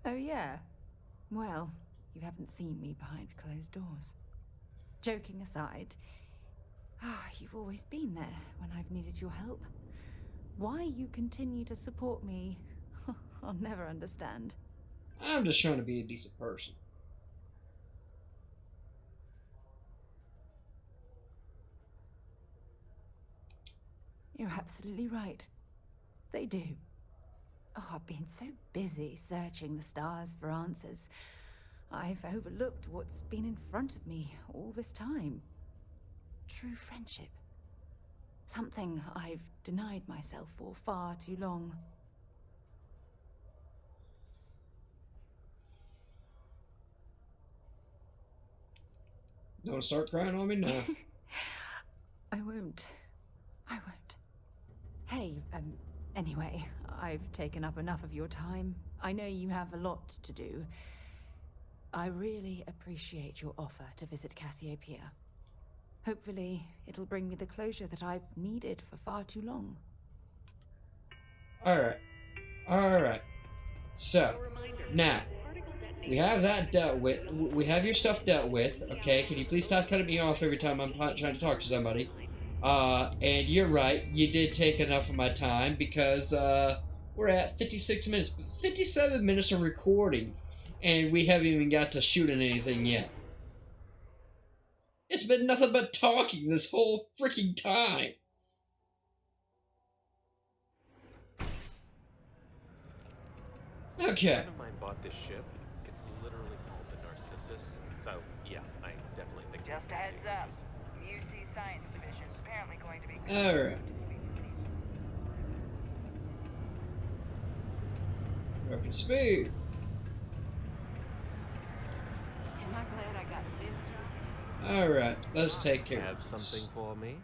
Speaker 6: Oh yeah? Well, you haven't seen me behind closed doors. Joking aside, you've always been there when I've needed your help. Why you continue to support me, I'll never understand.
Speaker 1: I'm just trying to be a decent person.
Speaker 6: You're absolutely right. They do. Oh, I've been so busy searching the stars for answers. I've overlooked what's been in front of me all this time. True friendship. Something I've denied myself for far too long.
Speaker 1: Don't start crying on me now.
Speaker 6: I won't. I won't. Hey, anyway, I've taken up enough of your time. I know you have a lot to do. I really appreciate your offer to visit Cassiopeia. Hopefully, it'll bring me the closure that I've needed for far too long.
Speaker 1: Alright. Alright. So, now, we have that dealt with. We have your stuff dealt with, okay? Can you please stop cutting me off every time I'm trying to talk to somebody? And you're right, you did take enough of my time because, we're at 56 minutes, 57 minutes of recording, and we haven't even got to shooting anything yet. It's been nothing but talking this whole freaking time. Okay.
Speaker 15: A friend of mine bought this ship. It's literally called the Narcissus. So, yeah, I definitely think it's
Speaker 11: Just a heads up. UC Science Division's apparently going to be...
Speaker 1: Alright. Broken speed.
Speaker 11: Am I glad I got this job?
Speaker 1: Alright, let's take care
Speaker 15: Have
Speaker 1: of this.
Speaker 15: something for me?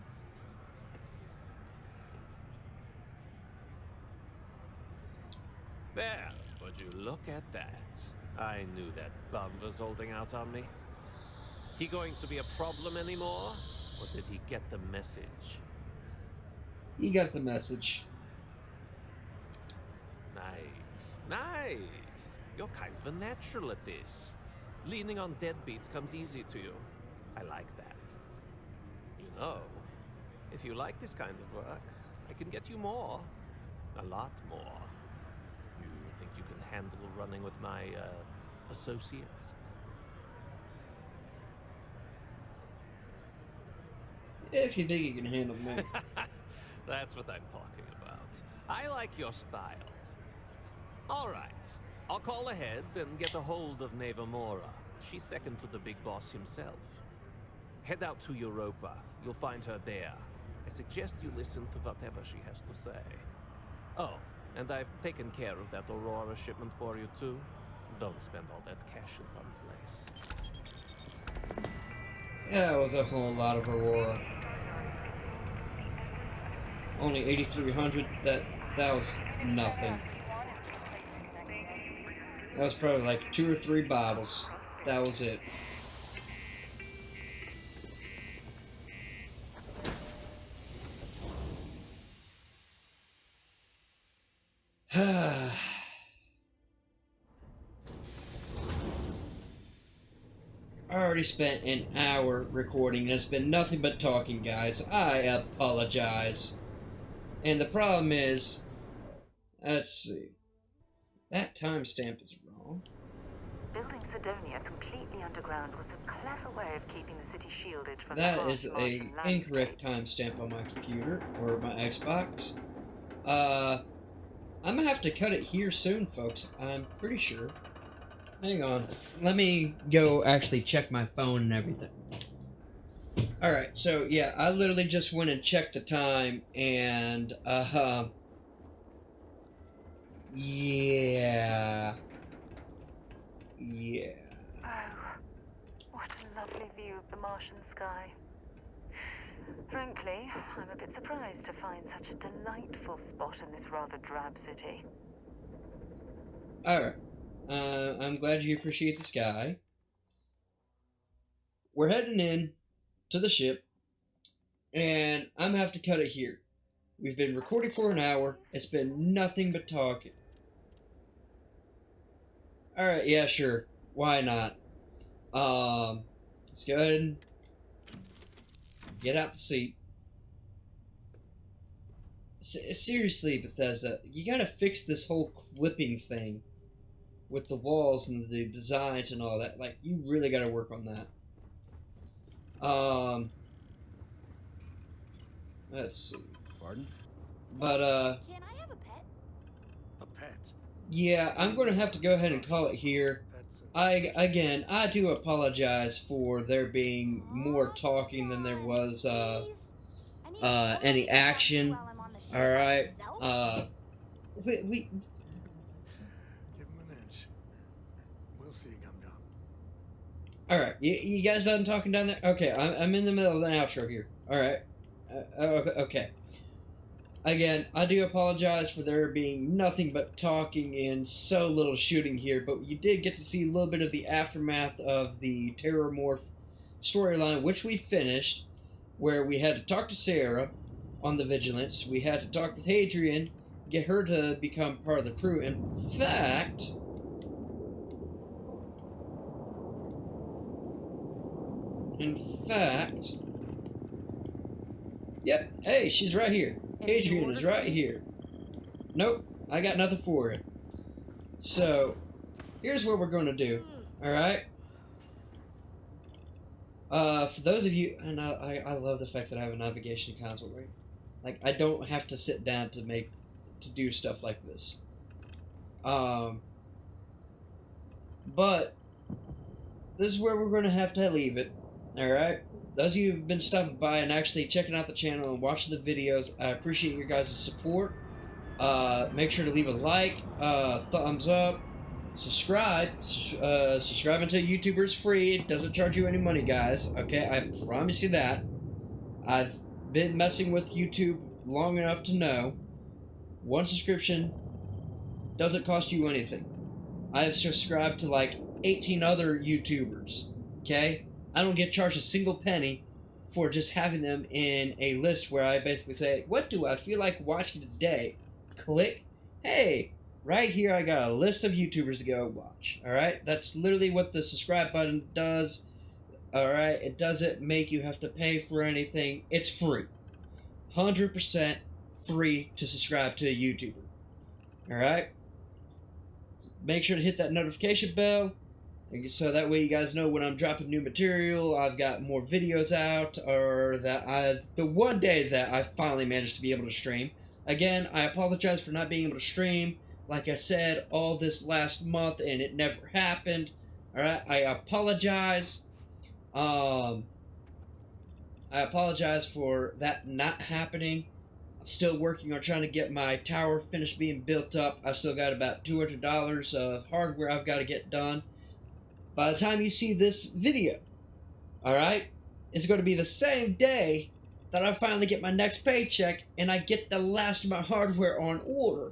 Speaker 15: There, would you look at that? I knew that bum was holding out on me. He going to be a problem anymore? Or did he get the message?
Speaker 1: He got the message.
Speaker 15: Nice, nice. You're kind of a natural at this. Leaning on deadbeats comes easy to you. I like that. You know, if you like this kind of work, I can get you more. A lot more. You think you can handle running with my, associates?
Speaker 1: If you think you can handle me.
Speaker 15: That's what I'm talking about. I like your style. All right. I'll call ahead and get a hold of Neva Mora. She's second to the big boss himself. Head out to Europa. You'll find her there. I suggest you listen to whatever she has to say. Oh, and I've taken care of that Aurora shipment for you too. Don't spend all that cash in one place.
Speaker 1: That was a whole lot of Aurora. Only 8,300. That was nothing. That was probably like 2 or 3 bottles. That was it. I already spent an hour recording and it's been nothing but talking, guys. I apologize. And the problem is, let's see. That timestamp is wrong.
Speaker 6: Building Sidonia completely underground was a clever way of keeping the city shielded from
Speaker 1: That
Speaker 6: the
Speaker 1: is a incorrect timestamp on my computer, or my Xbox. I'm gonna have to cut it here soon, folks. I'm pretty sure. Hang on. Let me go actually check my phone and everything. Alright, so yeah, I literally just went and checked the time, and, yeah. Yeah.
Speaker 6: Oh, what a lovely view of the Martian sky. Frankly, I'm a bit surprised to find such a delightful spot in this rather drab city.
Speaker 1: Alright. I'm glad you appreciate the sky. We're heading in to the ship, and I'm gonna have to cut it here. We've been recording for an hour. It's been nothing but talking. Alright, yeah, sure. Why not? Let's go ahead and get out the seat. Seriously, Bethesda, you gotta fix this whole clipping thing with the walls and the designs and all that. Like, you really gotta work on that. Let's see.
Speaker 18: Pardon?
Speaker 1: But,
Speaker 16: Can I have a pet?
Speaker 18: A pet?
Speaker 1: yeah, I'm gonna have to go ahead and call it here. Again, I do apologize for there being more talking than there was, any action. Alright, we
Speaker 18: Give him an inch. We'll see, Gum Gum.
Speaker 1: alright, you guys done talking down there? Okay, I'm in the middle of the outro here. Alright, okay. Again, I do apologize for there being nothing but talking and so little shooting here, but you did get to see a little bit of the aftermath of the Terrormorph storyline, which we finished, where we had to talk to Sarah on the Vigilance. We had to talk with Hadrian, get her to become part of the crew. In fact, yep, hey, she's right here. Hadrian is right here. Nope, I got nothing for it. So, here's what we're going to do, alright? For those of you, and I love the fact that I have a navigation console, right? Like, I don't have to sit down to do stuff like this. But, this is where we're going to have to leave it, alright? Those of you who've been stopping by and actually checking out the channel and watching the videos, I appreciate your guys' support. Make sure to leave a like, thumbs up, subscribe. Subscribing to a YouTuber is free. It doesn't charge you any money, guys. Okay, I promise you that. I've been messing with YouTube long enough to know one subscription doesn't cost you anything. I have subscribed to like 18 other YouTubers. Okay? I don't get charged a single penny for just having them in a list where I basically say, what do I feel like watching today? Click. Hey, right here I got a list of YouTubers to go watch. Alright? That's literally what the subscribe button does. Alright? It doesn't make you have to pay for anything. It's free. 100% free to subscribe to a YouTuber. Alright? Make sure to hit that notification bell, so that way you guys know when I'm dropping new material, I've got more videos out, or that the one day that I finally managed to be able to stream. Again, I apologize for not being able to stream, like I said, all this last month, and it never happened. Alright, I apologize. I apologize for that not happening. I'm still working on trying to get my tower finished being built up. I still got about $200 of hardware I've got to get done. By the time you see this video, alright, it's going to be the same day that I finally get my next paycheck and I get the last of my hardware on order.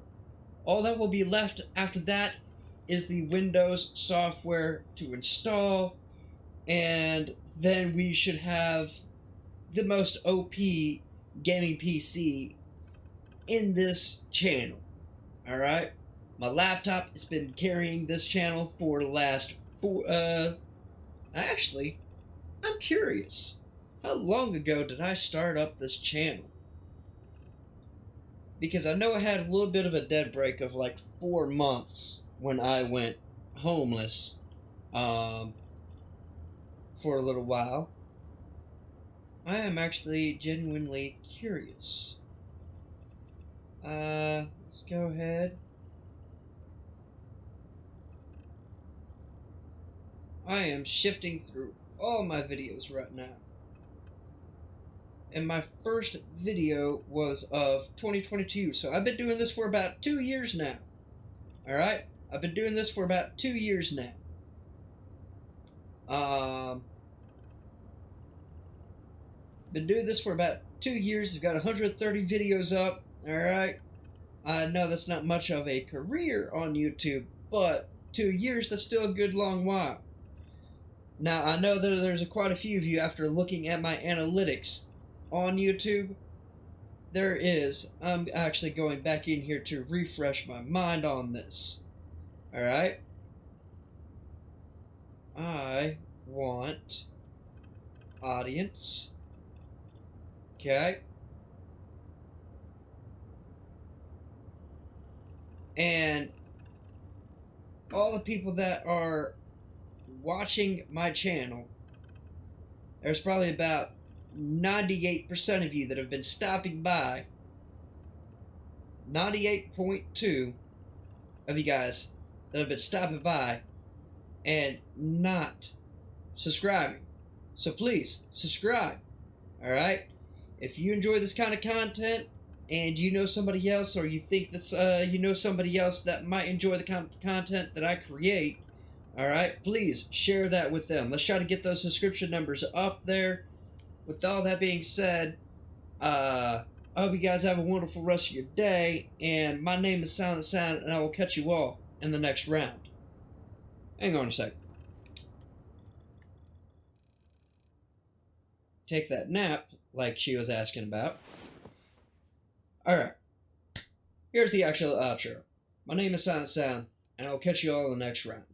Speaker 1: All that will be left after that is the Windows software to install, and then we should have the most OP gaming PC in this channel. Alright? My laptop has been carrying this channel for the last actually, I'm curious. How long ago did I start up this channel? Because I know I had a little bit of a dead break of like 4 months when I went homeless for a little while. I am actually genuinely curious. Let's go ahead. I am shifting through all my videos right now. And my first video was of 2022, so I've been doing this for about 2 years now. Alright? I've been doing this for about 2 years now. Been doing this for about 2 years. I've got 130 videos up. Alright? I know that's not much of a career on YouTube, but 2 years, that's still a good long while. Now, I know that there's quite a few of you, after looking at my analytics on YouTube, I'm actually going back in here to refresh my mind on this. Alright? I want audience. Okay? And all the people that are watching my channel, there's probably about 98% of you that have been stopping by. 98.2 of you guys that have been stopping by and not subscribing. So please, subscribe. Alright? If you enjoy this kind of content and you know somebody else, or you think this, you know somebody else that might enjoy the content that I create, alright, please share that with them. Let's try to get those subscription numbers up there. With all that being said, I hope you guys have a wonderful rest of your day, and my name is Silent Sound, and I will catch you all in the next round. Hang on a sec. Take that nap, like she was asking about. Alright. Here's the actual outro. My name is Silent Sound, and I will catch you all in the next round.